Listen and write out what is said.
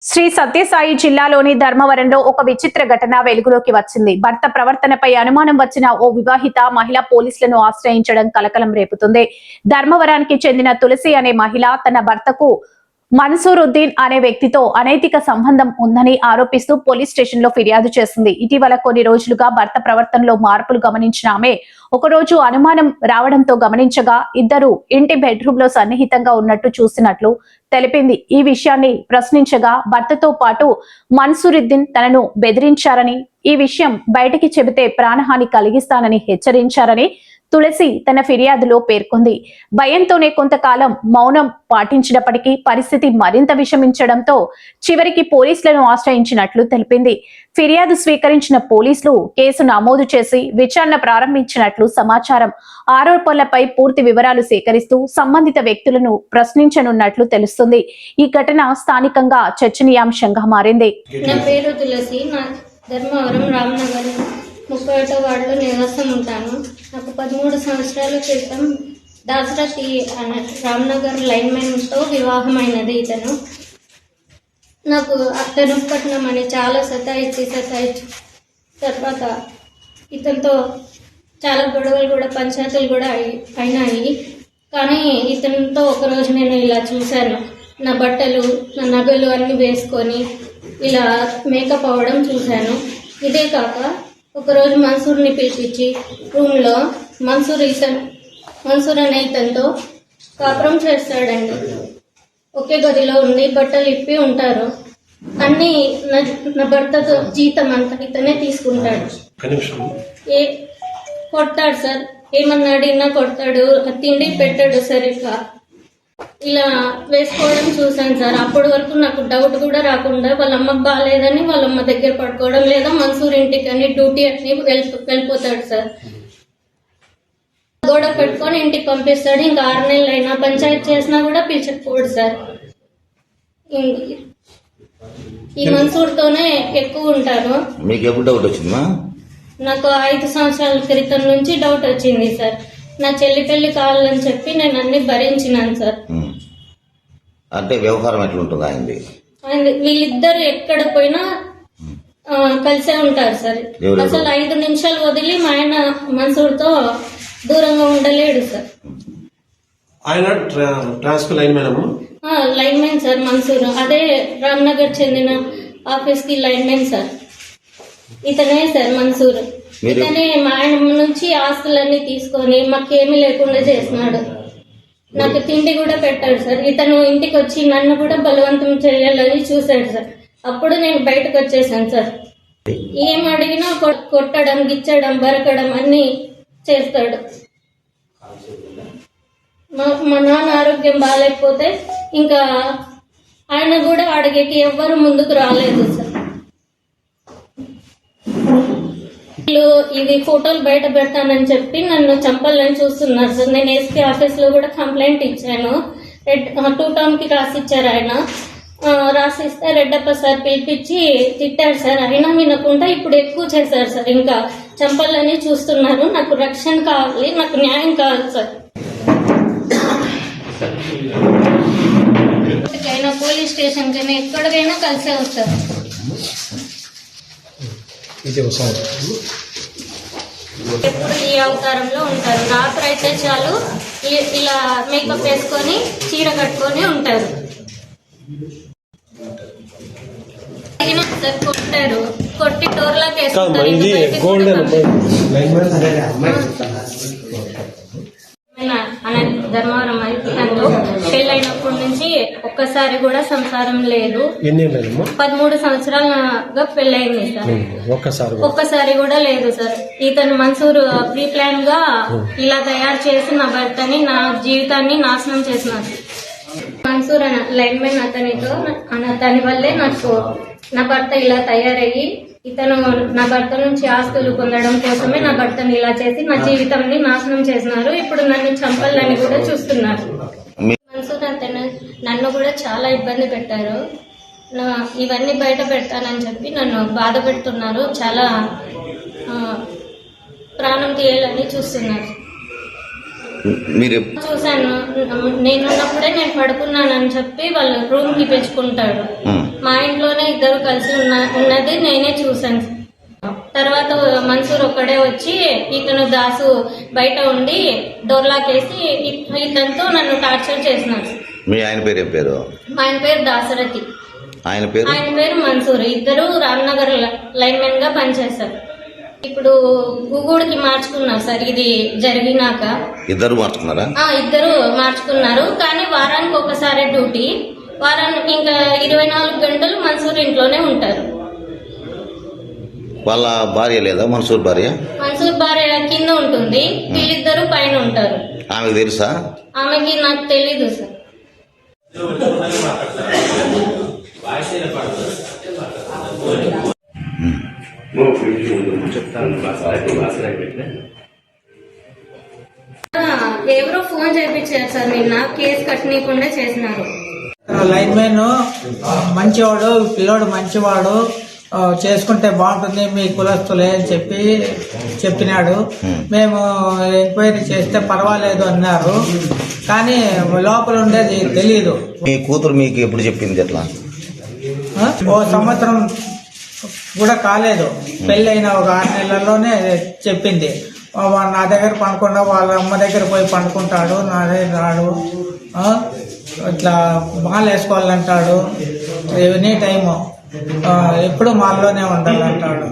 శ్రీ సత్యసాయి జిల్లాలోని ధర్మవరంలో ఒక విచిత్ర ఘటన వెలుగులోకి వచ్చింది. భర్త ప్రవర్తనపై అనుమానం వచ్చిన ఓ వివాహిత మహిళ పోలీసులను ఆశ్రయించడం కలకలం రేపుతుంది. ధర్మవరానికి చెందిన తులసి అనే మహిళ తన భర్తకు మన్సూరుద్దీన్ అనే వ్యక్తితో అనైతిక సంబంధం ఉందని ఆరోపిస్తూ పోలీస్ స్టేషన్ లో ఫిర్యాదు చేసింది. ఇటీవల కొన్ని రోజులుగా భర్త ప్రవర్తనలో మార్పులు గమనించిన ఆమె ఒకరోజు అనుమానం రావడంతో గమనించగా ఇద్దరు ఇంటి బెడ్రూమ్ లో సన్నిహితంగా ఉన్నట్టు చూసినట్లు తెలిపింది. ఈ విషయాన్ని ప్రశ్నించగా భర్తతో పాటు మన్సూరుద్దీన్ తనను బెదిరించారని, ఈ విషయం బయటికి చెబితే ప్రాణహాని కలిగిస్తానని హెచ్చరించారని తులసి తన ఫిర్యాదులో పేర్కొంది. భయంతోనే కొంతకాలం మౌనం పాటించినప్పటికీ పరిస్థితి మరింత విషమించడంతో చివరికి పోలీసులను ఆశ్రయించినట్లు తెలిపింది. ఫిర్యాదు స్వీకరించిన పోలీసులు కేసు నమోదు చేసి విచారణ ప్రారంభించినట్లు సమాచారం. ఆరోపణలపై పూర్తి వివరాలు సేకరిస్తూ సంబంధిత వ్యక్తులను ప్రశ్నించనున్నట్లు తెలుస్తుంది. ఈ ఘటన స్థానికంగా చర్చనీయాంశంగా మారింది. నా పేరు తులసి. ధర్మవరం రామ్నగర్ 31వ వార్డులో నివాసం ఉంటాను. నాకు 13 సంవత్సరాల క్రితం దాసరథి రామ్నగర్ లైన్మెన్తో వివాహమైనది. ఇతను నాకు అత్తనుపట్నం అని చాలా సతాయించి తర్వాత ఇతనితో చాలా గొడవలు కూడా పంచాయతీలు కూడా అయినాయి. కానీ ఇతనితో ఒకరోజు నేను ఇలా చూశాను. నా బట్టలు నా నగలు అన్నీ వేసుకొని ఇలా మేకప్ అవ్వడం చూశాను. ఇదే కాక ఒకరోజు మన్సూర్ని పిలిపించి రూమ్లో మన్సూర్ అనే ఇతనితో కాపురం చేస్తాడండి. ఒకే గదిలో ఉండి బట్టలు ఇప్పి ఉంటారు. అన్నీ నా భర్తతో జీతం అంతా ఇతనే తీసుకుంటాడు. కొడతాడు సార్, ఏమన్నా అడిగినా కొడతాడు. తిండి పెట్టాడు సరిగ్గా. ఇలా వేసుకోవడం చూశాను సార్. అప్పటి వరకు నాకు డౌట్ కూడా రాకుండా వాళ్ళ అమ్మకు బాగాలేదని వాళ్ళ అమ్మ దగ్గర పడుకోవడం, లేదా మన్సూర్ ఇంటికి అని డ్యూటీ అని వెళ్ళిపోతాడు సార్. గొడవ పెట్టుకొని ఇంటికి పంపిస్తాడు. ఇంకా 6 నెలలు అయినా పంచాయతీ చేసినా కూడా పిలిచకపోడు సార్. ఈ మన్సూర్తోనే ఎక్కువ ఉంటాను. మీకు ఎప్పుడు డౌట్ వచ్చిందా? నాకు 5 సంవత్సరాల క్రితం నుంచి డౌట్ వచ్చింది సార్. నా చెల్లి పెళ్లి కావాలని చెప్పి నేను అన్ని భరించినాను సార్. అంటే వ్యవహారం ఎట్లుంటుంది ఆయనది? వీళ్ళిద్దరు ఎక్కడ పోయినా కలిసే ఉంటారు సార్. అసలు 5 నిమిషాలు వదిలి మా ఆయన మన్సూర్తో దూరంగా ఉండలేడు సార్. ఆయన ట్రాన్స్ఫర్ లైన్మెన్ సార్ మన్సూర్. అదే రామ్నగర్ చెందిన ఆఫీస్ కి లైన్మెన్ సార్. ఇతనే సార్ మన్సూర్. ఇతనే మా ఆయన నుంచి ఆస్తులన్నీ తీసుకొని మాకేమీ లేకుండా చేసినాడు. నాకు తిండి కూడా పెట్టాడు సార్. ఇతను ఇంటికి వచ్చి నన్ను కూడా బలవంతం చేయాలని చూశాడు సార్. అప్పుడు నేను బయటకు వచ్చేసాను సార్. ఏం అడిగినా కొట్టడం, గిచ్చడం, బరకడం అన్ని చేస్తాడు. మా నాన్న ఆరోగ్యం బాగాలేకపోతే ఇంకా ఆయన కూడా అడిగేకి ఎవ్వరు ముందుకు రాలేదు సార్. ఇవి ఫోటోలు బయట పెడతానని చెప్పి నన్ను చంపాలని చూస్తున్నారు సార్. నేను ఎస్పీ ఆఫీస్ లో కూడా కంప్లైంట్ ఇచ్చాను. 2 టౌన్ కి రాసిచ్చారు. ఆయన రాసిస్తే రెడ్డప్ప సార్ పిలిపించి తిట్టాడు సార్. అయినా వినకుండా ఇప్పుడు ఎక్కువ చేశారు సార్. ఇంకా చంపాలని చూస్తున్నారు. నాకు రక్షణ కావాలి, నాకు న్యాయం కావాలి సార్. పోలీస్ స్టేషన్ కైనా ఎక్కడికైనా కలిసే వస్తారు. ఎప్పుడు ఈ అవతారంలో ఉంటారు. రాత్రి అయితే చాలు ఇలా మేకప్ వేసుకొని చీర కట్టుకొని ఉంటారు. సార్ కొట్టారు, కొట్టి డోర్లోకి ధర్మవరం అయిపోయిందో పెళ్ళైనప్పటి నుంచి ఒక్కసారి కూడా సంసారం లేదు. 13 సంవత్సరాలుగా పెళ్ళయింది సార్. ఒక్కసారి కూడా లేదు సార్. ఇతను మన్సూర్ ప్రీ ప్లాన్ గా ఇలా తయారు చేసి నా భర్తని, నా జీవితాన్ని నాశనం చేసినారు. మన్సూర్ లైన్మెన్ అతని వల్లే నాకు నా భర్త ఇలా తయారయ్యి ఇతను నా భర్త నుంచి ఆస్తులు పొందడం కోసమే నా భర్తని ఇలా చేసి నా జీవితాన్ని నాశనం చేసినారు. ఇప్పుడు నన్ను చంపాలని కూడా చూస్తున్నారు. మన్సూర్ నన్ను కూడా చాలా ఇబ్బంది పెట్టారు. ఇవన్నీ బయట పెడతానని చెప్పి నన్ను బాధ పెడుతున్నారు. చాలా ప్రాణం తీయాలని చూస్తున్నారు. చూశాను. నేనున్నప్పుడే నేను పడుకున్నానని చెప్పి వాళ్ళు రూమ్ కి పెంచుకుంటాడు. మా ఇంట్లోనే ఇద్దరు కలిసి ఉన్నది నేనే చూసాను. తర్వాత మన్సూర్ ఒక్కడే వచ్చి ఇతను దాసు బయట ఉండి డోర్ లాక్ వేసి ఇతనితో నన్ను టార్చర్ చేసినాడు. మీ ఆయన పేరు ఏం పేరు? ఆయన పేరు దాసరథి, ఆయన పేరు మన్సూర్. ఇద్దరు రామ్నగర్ లైన్ మెన్ గా పనిచేస్తారు. ఇప్పుడు గుగూడికి మార్చుకున్నారు సార్. ఇది జరిగినాక ఇద్దరు మార్చుకున్నారా? ఇద్దరు మార్చుకున్నారు. కానీ వారానికి ఒకసారి డ్యూటీ, వారానికి ఇంకా 24 గంటలు మన్సూర్ ఇంట్లోనే ఉంటారు. వాళ్ళ భార్య లేదా? మన్సూర్ భార్య కింద ఉంటుంది, వీళ్ళిద్దరు పైన ఉంటారు. ఆమెకు తెలుసా? ఆమెకి నాకు తెలీదు సార్. ఎవరో ఫోన్ చేయించారు సార్, నిన్న కేసు కట్టనీయకుండా చేసినారు. లైన్ మ్యాన్ మంచివాడు, పిల్లోడు మంచివాడు, చేసుకుంటే బాగుంటుంది మీ కులస్తులే అని చెప్పినాడు. మేము ఎంక్వైరీ చేస్తే పర్వాలేదు అన్నారు, కానీ లోపల ఉండేది తెలియదు. మీ కూతురు మీకు ఎప్పుడు చెప్పింది? ఎట్లా? ఓ సంవత్సరం కూడా కాలేదు, పెళ్ళైన ఒక 6 నెలల్లోనే చెప్పింది. నా దగ్గర పండుకుండా వాళ్ళ అమ్మ దగ్గర పోయి పండుకుంటాడు, నా దగ్గర రాడు, ఇట్లా మాల వేసుకోవాలంటాడు, ఎనీ టైము ఎప్పుడు మాల్లోనే ఉండాలంటాడు.